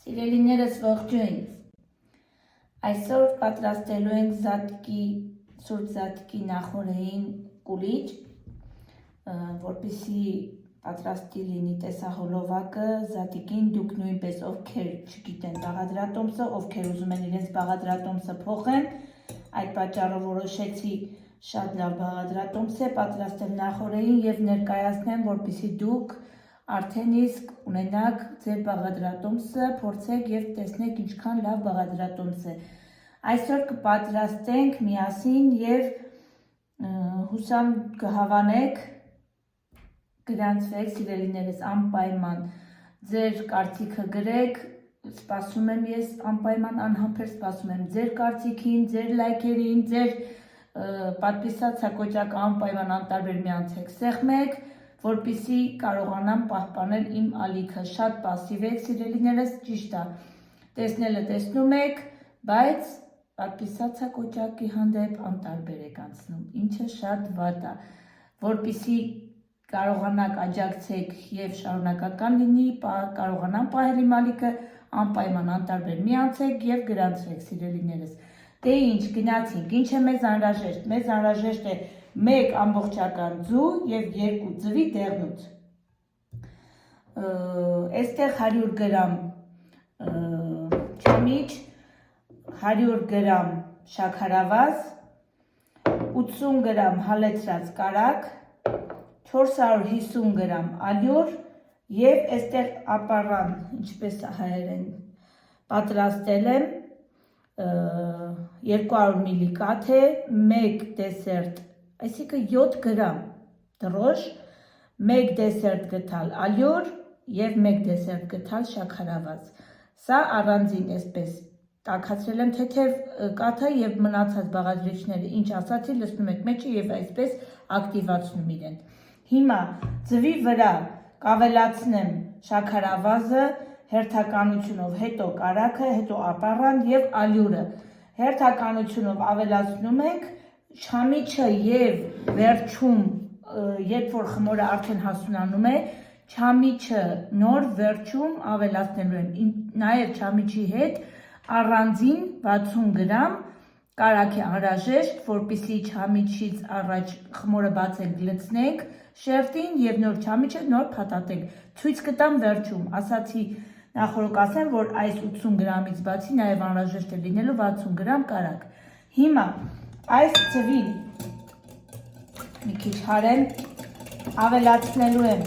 Սիրելիներս ողջույն, այսօր պատրաստելու ենք սուրճ զատկի նախօրեին կուլիչ, որպեսզի պատրաստի լինի տեսահոլովակը զատիկին, դուք նույնպես ովքեր չգիտեն բաղադրատոմսը, ովքեր ուզում են իրենց բաղադրատոմսը փոխեն, այդ պատճառով որոշեցի շատ լավ բաղադրատոմս է պատրաստել նախօրեին և ներկայացնեմ, որպեսզի դուք արդեն իսկ ունենաք ձեր բաղադրատոմսը, փորձեք և տեսնեք ինչքան լավ բաղադրատոմս է։ Այսօր կպատրաստենք միասին և հուսամ կհավանեք, գրանցվեք սիրելիներս անպայման, ձեր կարծիքը գրեք, սպասում եմ ես անպայման անհամբեր սպասում եմ ձեր կարծիքին, ձեր լայքերին, ձեր պատվիսացակոճակ անպայման անտարբեր միացեք սեղմեք, որպեսզի կարողանամ պահպանել իմ ալիքը, շատ պասիվ եք սիրելիներս, ճիշտ է, տեսնելը տեսնում եք, բայց պատվիսացակոճակի հանդեպ անտարբեր եք անցնում, ինչը շատ վատ է, որպեսզի կարողանաք աջակցեք և շարունակական լինի, կարողանամ պահել իմ ալիքը, անպայման անտարբեր միացեք և գրանցվեք սիրելիներս։ Դե ինչ, գնացինք, ինչ է մեզ անհրաժեշտ, մեզ անհրաժեշտ է 1 ամբողջական ձու և 2 ձվի դեղնուց։ Այստեղ 100 գրամ չամիչ, 100 գրամ շաքարավազ, 80 գրամ հալեցրած կարագ, 450 գրամ ալյուր և այստեղ ապառան, ինչպես հայերեն պատրաստել եմ, 200 մլի կաթ է, 1 դեսերտ, այսինքն 7 գրամ դրոշ, 1 դեսերտ գթալ ալյուր և 1 դեսերտ գթալ շաքարավազ։ Սա առանձին այսպես տաքացրել եմ թեթև կաթը և մնացած բաղադրիչները, ինչ ասացի, լցնում եք մեջը և այսպես ակտիվացնում իրեն։ Հիմա ձվի վրա կավելացնեմ շաքարավազը հերթականությունով, հետո կարագը, հետո ապառան և ալյուրը։ Հերթականությունով ավելացնում ենք չամիչը և վերջում, երբ որ խմորը արդեն հասունանում է, չամիչը նոր վերջում ավելացնելու եմ, նաև չամիչի հետ առանձին 60 գրամ կարագ է անհրաժեշտ, որպեսզի չամիչից առաջ խմորը բացենք, լցնենք շերտին և նոր չամիչը նոր փաթաթենք, ցույց կտամ վերջում, ասացի նախօրոք ասեմ, որ այս 80 գրամից բացի նաև անհրաժեշտ է լինելու 60 գրամ կարագ։ Հիմա այս ձվին մի քիչ հարեմ, ավելացնելու եմ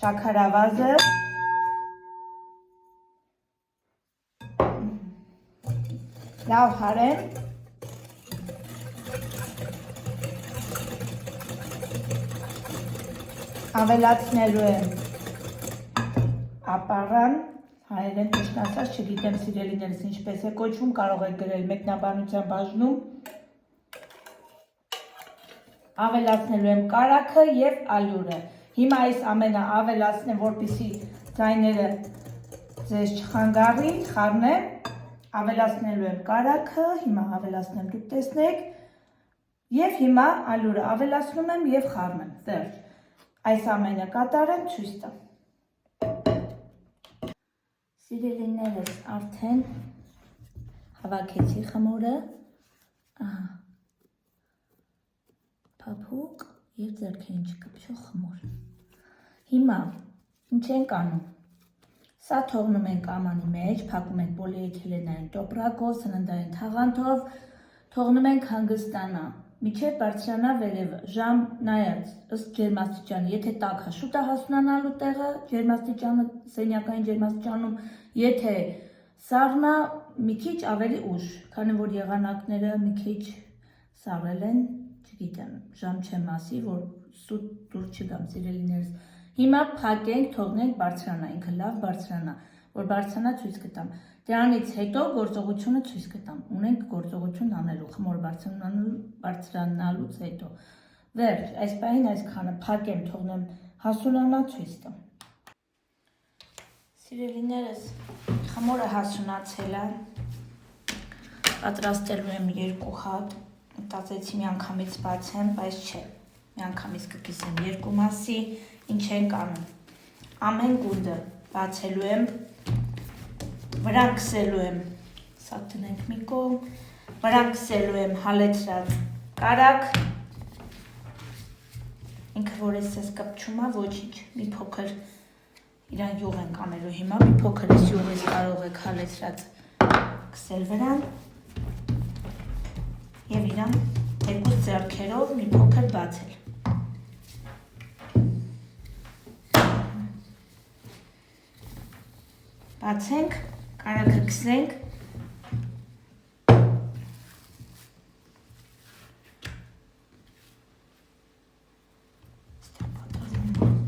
շաքարավազը, լավ հարեմ, ավելացնելու եմ ապառան, հայերեն ճիշտ ասած չգիտեմ սիրելիներս ինչպես է կոչվում, կարող եք գրել մեկնաբանության բաժնում, ավելացնելու եմ կարագը և ալյուրը։ Հիմա այս ամենը ավելացնեմ, որպեսզի ձայները ձեզ չխանգարի, խառնեմ, ավելացնելու եմ կարագը, հիմա ավելացնեմ, դուք տեսնեք, և հիմա ալյուրը ավելացնում եմ և խառնեմ, վերջ։ Այս ամենը կատարեմ, ցույց տամ։ Սիրելիներս արդեն հավաքեցի խմորը, փափուկ և ձեռքերին չկպչող խմոր։ Հիմա ինչ ենք անում, սա թողնում ենք ամանի մեջ, փակում ենք պոլիէթիլենային տոպրակով, սննդային թաղանթով, թողնում ենք հանգստանա, մինչև բարձրանա վերևը, ժամ նայած, ըստ ջերմաստիճանի, եթե տաք է, շուտ է հասունանալու տեղը, ջերմաստիճանը, սենյակային ջերմաստիճանում, եթե սառն է, մի քիչ ավելի ուշ, քանի որ եղանակները մի քիչ սառել են, չգիտեմ, ժամ չեմ ասի, որ սուտ դուր չգամ սիրելիներս։ Հիմա փակենք, թողնենք բարձրանա, ինքը լավ բարձրանա, որ բարձրանա ցույց կտամ։ Դրանից հետո գործողությունը ցույց կտամ, ունենք գործողություն անելու, խմոր բարձրանալուց հետո։ Վերջ, այս պահին այսքանը փակեմ, թողնեմ հասունանա, ցույց տամ։ Սիրելիներս, խմորը հասունացել է, պատրաստելու եմ 2 հատ, մտածեցի միանգամից բացեմ, բայց չէ, միանգամից կկիսեմ 2 մասի, ինչ ենք անում։ Ամեն գունդը բացելու եմ վրան քսելու եմ, սա տնենք մի կողմ, վրան քսելու եմ հալեցրած կարակ, ինքը որ ես կպչում է, ոչինչ, մի փոքր իրան յուղ ենք անելու հիմա, մի փոքր ես յուղից կարող եք հալեցրած քսել վրան և իրան երկուս ձեռքերով մի փոքր բացել։ Բացենք, կարակը քսենք,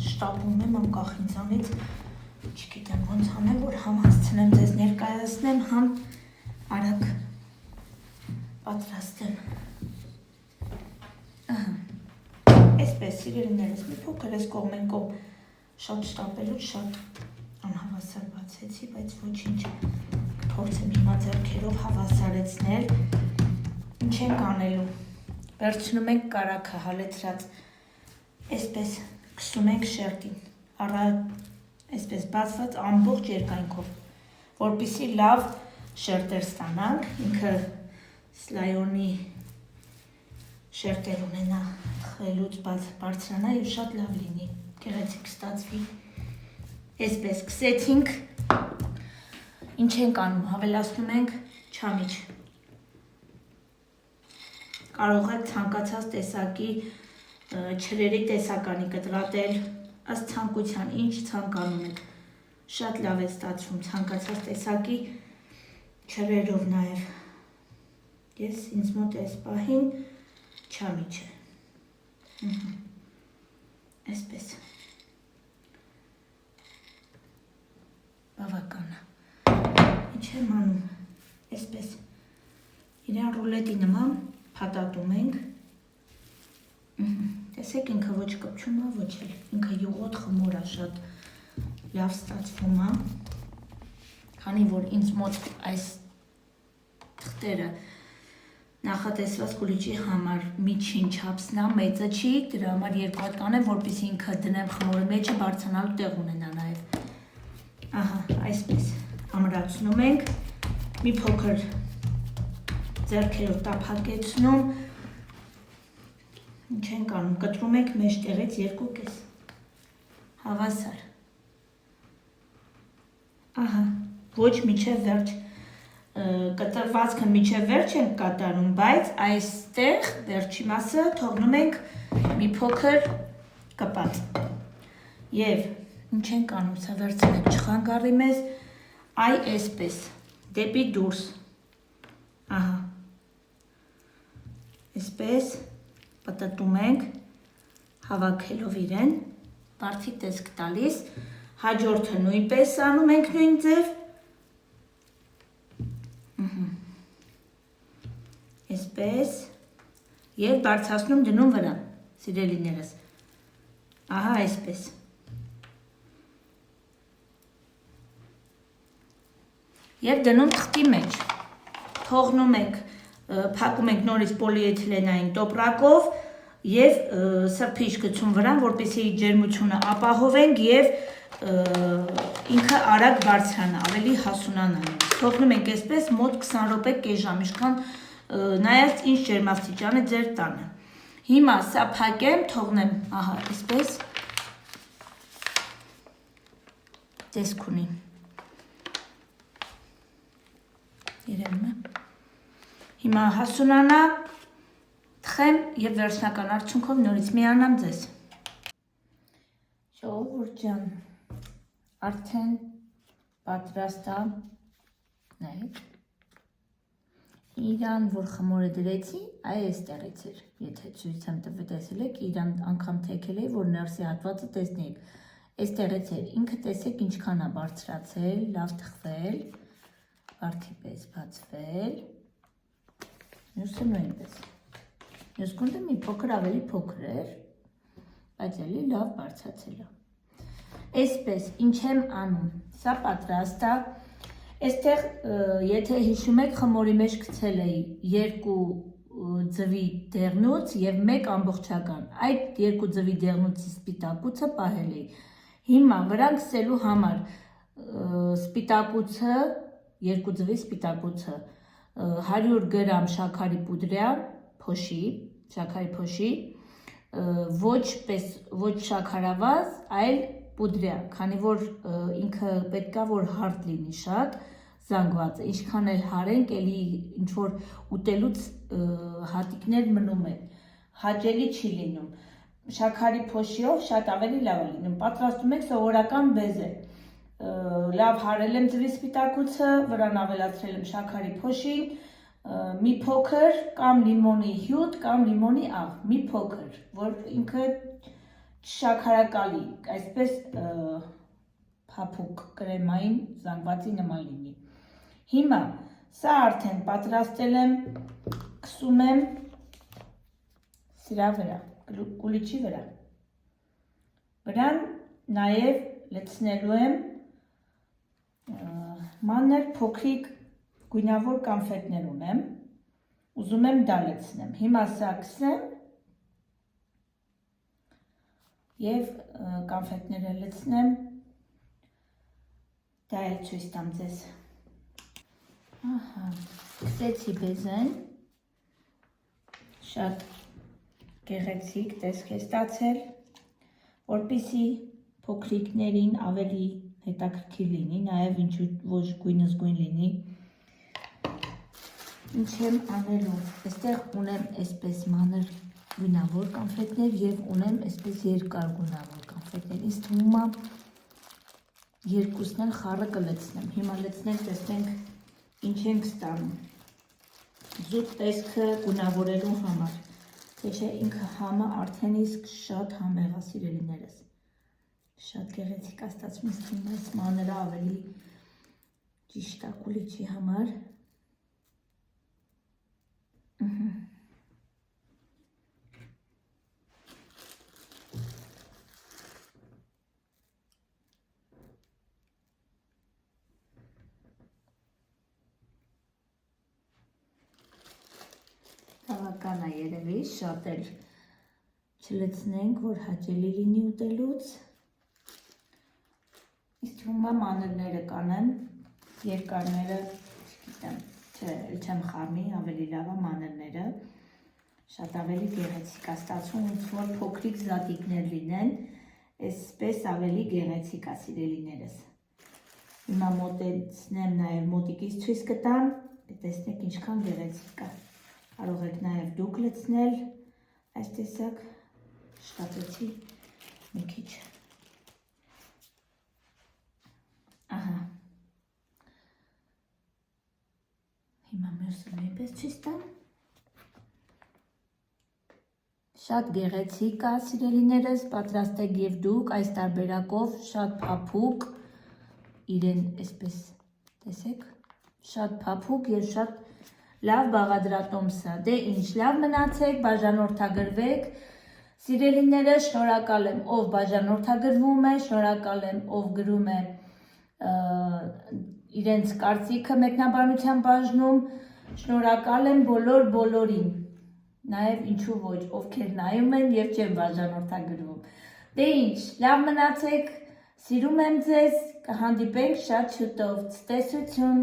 շտապում եմ անկախ ինձանից, չգիտեմ ոնց անեմ, որ համ հասցնեմ ձեզ ներկայացնեմ, համ արագ պատրաստեմ։ Այսպես սիրելիներս, մի փոքր ես կողմեն կողմ շատ շտապելուց շատ անհավասար բացեցի, բայց ոչինչ, փորձեմ հիմա ձեռքերով հավասարեցնել, ինչ ենք անելու, վերցնում ենք կարակը հալեցրած, այսպես քսում ենք շերտին, այսպես բացված ամբողջ երկայնքով, որպեսզի լավ շերտեր ստանանք, ինքը սլայոնի շերտեր ունենա, խելուց բարձրանա և շատ լավ լինի, գեղեցիկ ստացվի, այսպես քսեցինք, ինչ ենք անում, հավելացնում ենք չամիչ, կարող եք ցանկացած տեսակի չրերի տեսականի կտրատել, ըստ ցանկության, ինչ ցանկանում եք, շատ լավ է ստացվում ցանկացած տեսակի չրերով նաև, ես ինձ մոտ այս պահին չամիչ է, այսպես, բավական է, ինչ եմ անում, այսպես, իրան ռուլետի նման փաթաթում ենք, տեսեք ինքը ոչ կպչում է, ոչ էլ, ինքը յուղոտ խմոր է, շատ լավ ստացվում է, քանի որ ինձ մոտ այս թղթերը նախատեսված կուլիչի համար միջին չափսն է, մեծը չի, դրա համար երկու հատ կանեմ, որպեսզի ինքը դնեմ խմորի մեջը բարձրանալու տեղ ունենա նաև, ահա, այսպես, ամրացնում ենք, մի փոքր ձեռքերով տափակեցնում, ինչ ենք անում, կտրում ենք մեջտեղից երկու կես, հավասար, ահա, ոչ միջև վերջ, կտրվածքը միջև վերջ ենք կատարում, բայց այստեղ վերջի մասը թողնում ենք մի փոքր կպած, և ինչ ենք անում, սա վերցնենք չխանգարի մեզ, այ այսպես, դեպի դուրս, ահա, այսպես, պտտում ենք, հավաքելով իրեն, բարդի տեսք տալիս, հաջորդը նույնպես անում ենք նույն ձև, այսպես, և բարձրացնում դնում վրան, սիրելիներս, ահա այսպես, և դնում թղթի մեջ, թողնում ենք, փակում ենք նորից պոլիէթիլենային տոպրակով և սրբիչ գցում վրան, որպեսզի ջերմությունը ապահովենք և ինքը արագ բարձրանա, ավելի հասունանա, թողնում ենք այսպես մոտ 20 րոպե կես ժամ, ինչքան նայած ինչ ջերմաստիճան է ձեր տանը, հիմա սա փակեմ, թողնեմ, ահա այսպես, տեսք ունի, երևում է, հիմա հասունանա, թխեմ և վերջնական արդյունքով նորից միանամ ձեզ։ Ժողովուրդ ջան, արդեն պատրաստ է, նայեք, իրան, որ խմորը դրեցի, այ այստեղից էր, եթե ցույց եմ տեսել եք, իրան անգամ թեքել էի, որ ներսի հատվածը տեսնեիք, այստեղից էր, ինքը տեսեք ինչքան է բարձրացել, լավ թխվել, բարդի պես բացվել, մյուսը նույնպես, մյուս կունդը մի փոքր ավելի փոքր էր, բայց էլի լավ բարձրացել է, այսպես, ինչ եմ անում, սա պատրաստ է, այստեղ, եթե հիշում եք, խմորի մեջ գցել էի 2 ձվի դեղնուց և 1 ամբողջական, այդ 2 ձվի դեղնուցի սպիտակուցը պահել էի, հիմա վրան քսելու համար սպիտակուցը երկու ձվի սպիտակուցը, 100 գրամ շաքարի պուդրյա, շաքարի փոշի, ոչ շաքարավազ, այլ պուդրյա, քանի որ ինքը պետք է որ հարթ լինի շատ, զանգված, ինչքան էլ հարենք, էլի ինչ որ ուտելուց հատիկներ մնում են, հաճելի չի լինում, շաքարի փոշիով շատ ավելի լավ է լինում, պատրաստում եք սովորական բեզե, լավ հարել եմ ձվի սպիտակուցը, վրան ավելացրել եմ շաքարի փոշին, մի փոքր կամ լիմոնի հյութ կամ լիմոնի աղ, մի փոքր, որ ինքը շաքարակալի, այսպես փափուկ կրեմային զանգվածի նման լինի։ Հիմա սա արդեն պատրաստել եմ, քսում եմ սրա վրա, կուլիչի վրա։ Վրան նաև լցնելու եմ մանր փոքրիկ գույնավոր կոնֆետներ ունեմ, ուզում եմ դա լցնեմ, հիմա սա քսեմ և կոնֆետները լցնեմ, դա էլ ցույց տամ ձեզ, քսեցի բեզեն, շատ գեղեցիկ տեսք է ստացել, որպեսզի փոքրիկներին ավելի հետաքրքիր լինի, նաև ինչու ոչ գույնզգույն լինի, ինչ եմ անելու, այստեղ ունեմ այսպես մանր գույնավոր կոնֆետներ և ունեմ այսպես երկար գույնավոր կոնֆետներ, ինձ թվում է երկուսն էլ խառը կլցնեմ, հիմա լցնենք, տեսնենք ինչ ենք ստանում, զուտ տեսքը գույնավորելու համար, թե չէ ինքը համը արդեն իսկ շատ համեղ է սիրելիներս, շատ գեղեցիկ է ստացվում, ինձ թվում է այս մանրը ավելի ճիշտ է կուլիչի համար, Հավական է երևի, շատ էլ չլցնենք, որ հաճելի լինի ուտելուց, ինձ թվում է մանրները կանեմ, երկարները, չգիտեմ, չեմ խառնի, ավելի լավ է մանրները, շատ ավելի գեղեցիկ է ստացվում, ոնց որ փոքրիկ զատիկներ լինեն, այսպես ավելի գեղեցիկ է սիրելիներս, հիմա մոտեցնեմ նաև մոտիկից ցույց կտամ, տեսնեք ինչքան գեղեցիկ է, կարող եք նաև դուք լցնել, այս տեսակ շտապեցի մի քիչ, հիմա մյուսը նույնպես ցույց տամ, շատ գեղեցիկ է սիրելիներս, պատրաստեք և դուք այս տարբերակով, շատ փափուկ, իրեն այսպես տեսեք, շատ փափուկ և շատ լավ բաղադրատոմս է, դե ինչ, լավ մնացեք, բաժանորդագրվեք, սիրելիները, շնորհակալ եմ, ով բաժանորդագրվում է, շնորհակալ եմ, ով գրում է իրենց կարծիքը մեկնաբանության բաժնում, շնորհակալ եմ բոլորին, նաև ինչու ոչ, ովքեր նայում են և չեն բաժանորդագրվում, դե ինչ, լավ մնացեք, սիրում եմ ձեզ, կհանդիպենք շատ շուտով, ցտեսություն։